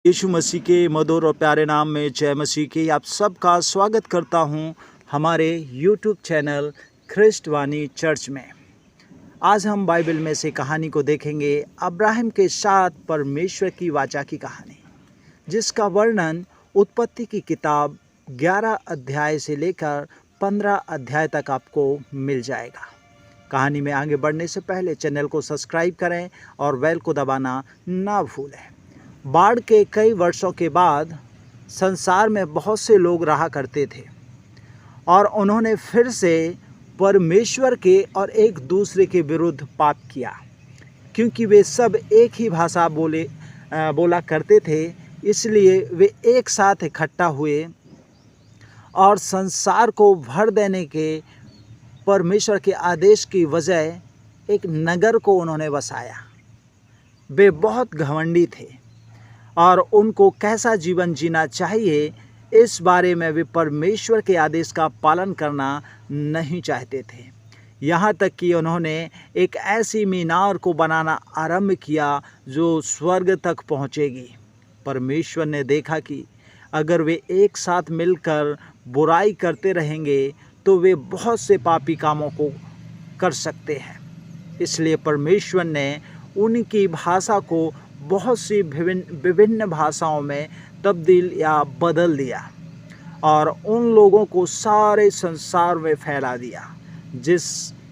यीशु मसीह के मधुर और प्यारे नाम में जय मसीह की आप सबका स्वागत करता हूं हमारे यूट्यूब चैनल ख्रिस्टवानी चर्च में। आज हम बाइबल में से कहानी को देखेंगे, अब्राहम के साथ परमेश्वर की वाचा की कहानी, जिसका वर्णन उत्पत्ति की किताब 11 अध्याय से लेकर 15 अध्याय तक आपको मिल जाएगा। कहानी में आगे बढ़ने से पहले चैनल को सब्सक्राइब करें और बेल को दबाना ना भूलें। बाढ़ के कई वर्षों के बाद संसार में बहुत से लोग रहा करते थे और उन्होंने फिर से परमेश्वर के और एक दूसरे के विरुद्ध पाप किया। क्योंकि वे सब एक ही भाषा बोला करते थे, इसलिए वे एक साथ इकट्ठा हुए और संसार को भर देने के परमेश्वर के आदेश की वजह एक नगर को उन्होंने बसाया। वे बहुत घमंडी थे और उनको कैसा जीवन जीना चाहिए इस बारे में वे परमेश्वर के आदेश का पालन करना नहीं चाहते थे। यहाँ तक कि उन्होंने एक ऐसी मीनार को बनाना आरंभ किया जो स्वर्ग तक पहुँचेगी। परमेश्वर ने देखा कि अगर वे एक साथ मिलकर बुराई करते रहेंगे तो वे बहुत से पापी कामों को कर सकते हैं। इसलिए परमेश्वर ने उनकी भाषा को बहुत सी विभिन्न भाषाओं में तब्दील या बदल दिया और उन लोगों को सारे संसार में फैला दिया। जिस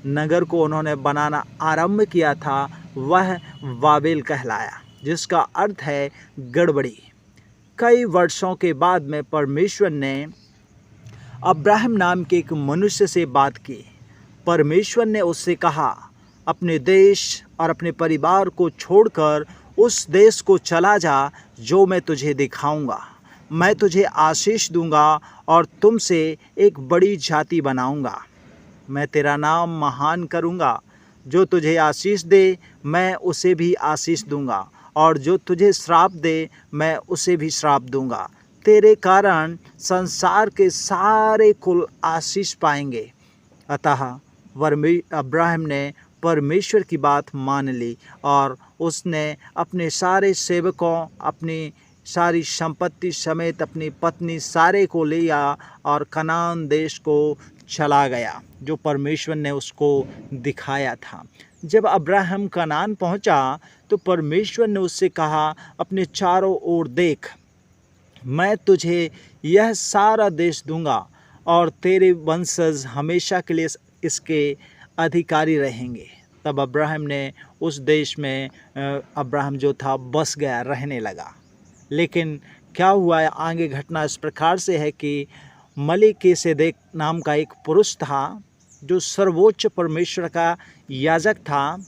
नगर को उन्होंने बनाना आरंभ किया था वह बाबेल कहलाया, जिसका अर्थ है गड़बड़ी। कई वर्षों के बाद में परमेश्वर ने अब्राहम नाम के एक मनुष्य से बात की। परमेश्वर ने उससे कहा, अपने देश और अपने परिवार को छोड़कर उस देश को चला जा जो मैं तुझे दिखाऊंगा। मैं तुझे आशीष दूंगा और तुमसे एक बड़ी जाति बनाऊंगा। मैं तेरा नाम महान करूंगा। जो तुझे आशीष दे मैं उसे भी आशीष दूंगा और जो तुझे श्राप दे मैं उसे भी श्राप दूंगा। तेरे कारण संसार के सारे कुल आशीष पाएंगे। अतः अब्राहम ने परमेश्वर की बात मान ली और उसने अपने सारे सेवकों, अपनी सारी संपत्ति समेत अपनी पत्नी सारे को लिया और कनान देश को चला गया, जो परमेश्वर ने उसको दिखाया था। जब अब्राहम कनान पहुंचा तो परमेश्वर ने उससे कहा, अपने चारों ओर देख, मैं तुझे यह सारा देश दूंगा और तेरे वंशज हमेशा के लिए इसके अधिकारी रहेंगे। तब अब्राहम ने उस देश में अब्राहम जो था बस गया, रहने लगा। लेकिन क्या हुआ, आगे घटना इस प्रकार से है कि मलिकिसेदेक नाम का एक पुरुष था जो सर्वोच्च परमेश्वर का याजक था।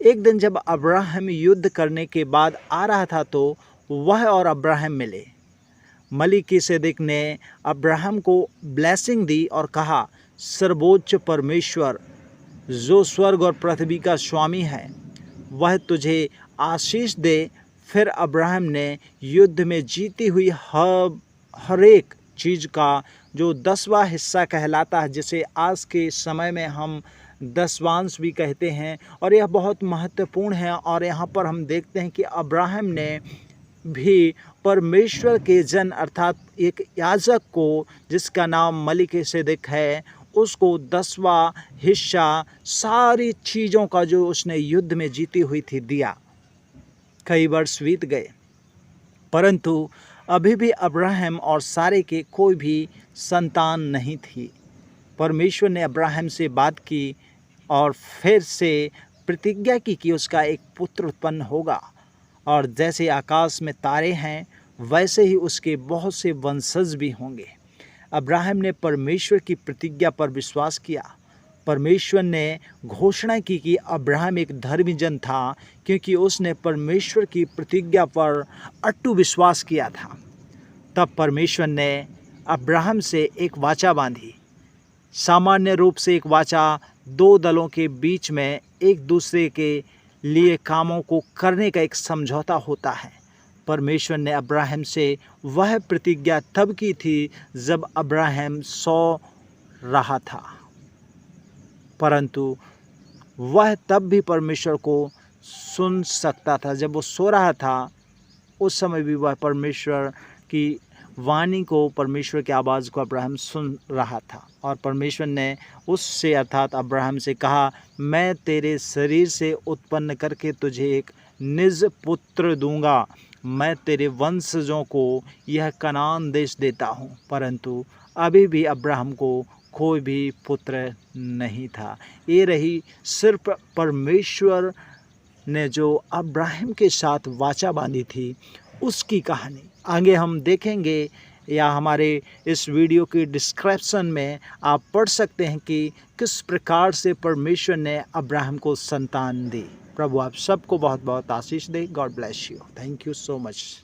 एक दिन जब अब्राहम युद्ध करने के बाद आ रहा था तो वह और अब्राहम मिले। मलिकिसेदेक ने अब्राहम को ब्लेसिंग दी और कहा, सर्वोच्च परमेश्वर जो स्वर्ग और पृथ्वी का स्वामी है वह तुझे आशीष दे। फिर अब्राहम ने युद्ध में जीती हुई हर एक चीज़ का जो 10वां हिस्सा कहलाता है, जिसे आज के समय में हम दसवांश भी कहते हैं, और यह बहुत महत्वपूर्ण है। और यहाँ पर हम देखते हैं कि अब्राहम ने भी परमेश्वर के जन अर्थात एक याजक को, जिसका नाम मलिकिसेदेक है, उसको 10वां हिस्सा सारी चीज़ों का जो उसने युद्ध में जीती हुई थी दिया। कई वर्ष बीत गए परंतु अभी भी अब्राहम और सारे के कोई भी संतान नहीं थी। परमेश्वर ने अब्राहम से बात की और फिर से प्रतिज्ञा की कि उसका एक पुत्र उत्पन्न होगा और जैसे आकाश में तारे हैं वैसे ही उसके बहुत से वंशज भी होंगे। अब्राहम ने परमेश्वर की प्रतिज्ञा पर विश्वास किया। परमेश्वर ने घोषणा की कि अब्राहम एक धर्मी जन था, क्योंकि उसने परमेश्वर की प्रतिज्ञा पर अटूट विश्वास किया था। तब परमेश्वर ने अब्राहम से एक वाचा बांधी। सामान्य रूप से एक वाचा दो दलों के बीच में एक दूसरे के लिए कामों को करने का एक समझौता होता है। परमेश्वर ने अब्राहम से वह प्रतिज्ञा तब की थी जब अब्राहम सो रहा था, परंतु वह तब भी परमेश्वर को सुन सकता था। जब वो सो रहा था उस समय भी वह परमेश्वर की वाणी को, परमेश्वर की आवाज़ को अब्राहम सुन रहा था। और परमेश्वर ने उससे अर्थात अब्राहम से कहा, मैं तेरे शरीर से उत्पन्न करके तुझे एक निज पुत्र दूंगा। मैं तेरे वंशजों को यह कनान देश देता हूँ। परंतु अभी भी अब्राहम को कोई भी पुत्र नहीं था। ये रही सिर्फ परमेश्वर ने जो अब्राहम के साथ वाचा बांधी थी उसकी कहानी। आगे हम देखेंगे या हमारे इस वीडियो की डिस्क्रिप्शन में आप पढ़ सकते हैं कि किस प्रकार से परमेश्वर ने अब्राहम को संतान दी। प्रभु आप सबको बहुत बहुत आशीष दे। God bless you. Thank you so much.